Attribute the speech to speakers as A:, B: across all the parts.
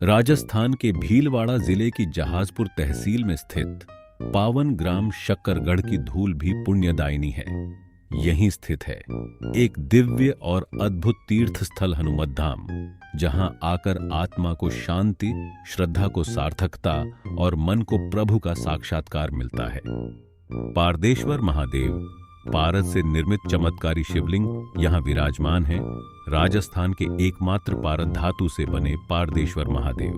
A: राजस्थान के भीलवाड़ा जिले की जहाजपुर तहसील में स्थित पावन ग्राम शक्करगढ़ की धूल भी पुण्यदायिनी है। यहीं स्थित है एक दिव्य और अद्भुत तीर्थ स्थल हनुमत धाम, जहां आकर आत्मा को शांति, श्रद्धा को सार्थकता और मन को प्रभु का साक्षात्कार मिलता है। पारदेश्वर महादेव, पारद से निर्मित चमत्कारी शिवलिंग यहां विराजमान है। राजस्थान के एकमात्र पारद धातु से बने पारदेश्वर महादेव।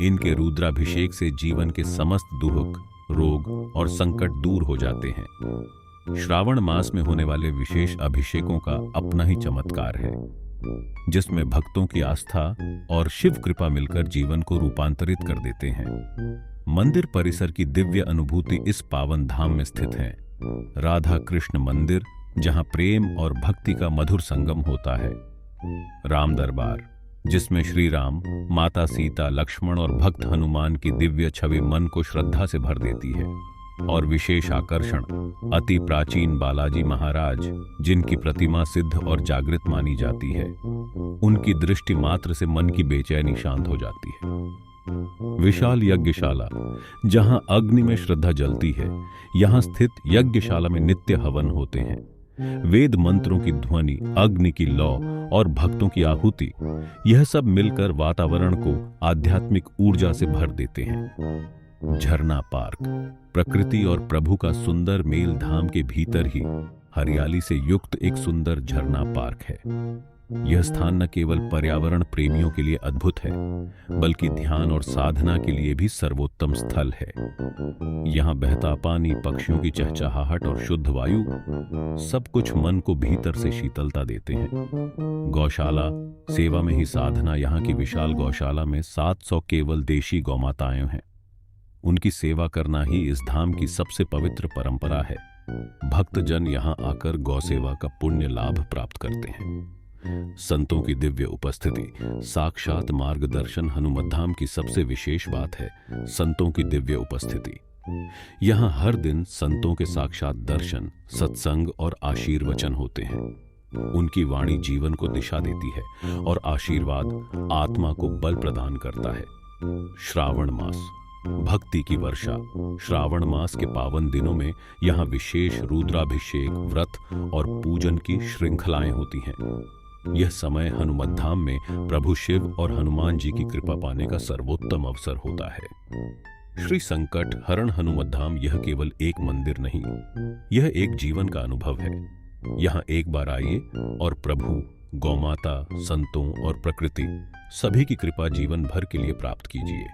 A: इनके रुद्राभिषेक से जीवन के समस्त दुख, रोग और संकट दूर हो जाते हैं। श्रावण मास में होने वाले विशेष अभिषेकों का अपना ही चमत्कार है, जिसमें भक्तों की आस्था और शिव कृपा मिलकर जीवन को रूपांतरित कर देते हैं। मंदिर परिसर की दिव्य अनुभूति इस पावन धाम में स्थित है। राधा कृष्ण मंदिर, जहां प्रेम और भक्ति का मधुर संगम होता है। राम दरबार, जिसमें श्री राम, माता सीता, लक्ष्मण और भक्त हनुमान की दिव्य छवि मन को श्रद्धा से भर देती है। और विशेष आकर्षण अति प्राचीन बालाजी महाराज, जिनकी प्रतिमा सिद्ध और जागृत मानी जाती है। उनकी दृष्टि मात्र से मन की बेचैनी शांत हो जाती है। विशाल यज्ञशाला, जहां अग्नि में श्रद्धा जलती है, यहां स्थित यज्ञशाला में नित्य हवन होते हैं। वेद मंत्रों की ध्वनि, अग्नि की लौ और भक्तों की आहुति, यह सब मिलकर वातावरण को आध्यात्मिक ऊर्जा से भर देते हैं। झरना पार्क, प्रकृति और प्रभु का सुंदर मेल धाम के भीतर ही हरियाली से युक्त एक सुंदर झरना पार्क है। यह स्थान न केवल पर्यावरण प्रेमियों के लिए अद्भुत है, बल्कि ध्यान और साधना के लिए भी सर्वोत्तम स्थल है। यहाँ बहता पानी, पक्षियों की चहचहाहट और शुद्ध वायु, सब कुछ मन को भीतर से शीतलता देते हैं। गौशाला सेवा में ही साधना। यहाँ की विशाल गौशाला में 700 केवल देशी गौमाताएं हैं। उनकी सेवा करना ही इस धाम की सबसे पवित्र परंपरा है। भक्तजन यहाँ आकर गौसेवा का पुण्य लाभ प्राप्त करते हैं। संतों की दिव्य उपस्थिति, साक्षात मार्गदर्शन हनुमत धाम की सबसे विशेष बात है। संतों की दिव्य उपस्थिति। यहाँ हर दिन संतों के साक्षात दर्शन, सत्संग और आशीर्वचन होते हैं। उनकी वाणी जीवन को दिशा देती है और आशीर्वाद आत्मा को बल प्रदान करता है। श्रावण मास, भक्ति की वर्षा। श्रावण मास के पावन दिनों में यहाँ विशेष रुद्राभिषेक, व्रत और पूजन की श्रृंखलाएं होती हैं। यह समय हनुमत धाम में प्रभु शिव और हनुमान जी की कृपा पाने का सर्वोत्तम अवसर होता है। श्री संकट हरण हनुमत धाम यह केवल एक मंदिर नहीं, यह एक जीवन का अनुभव है। यहाँ एक बार आइए और प्रभु, गौमाता, संतों और प्रकृति सभी की कृपा जीवन भर के लिए प्राप्त कीजिए।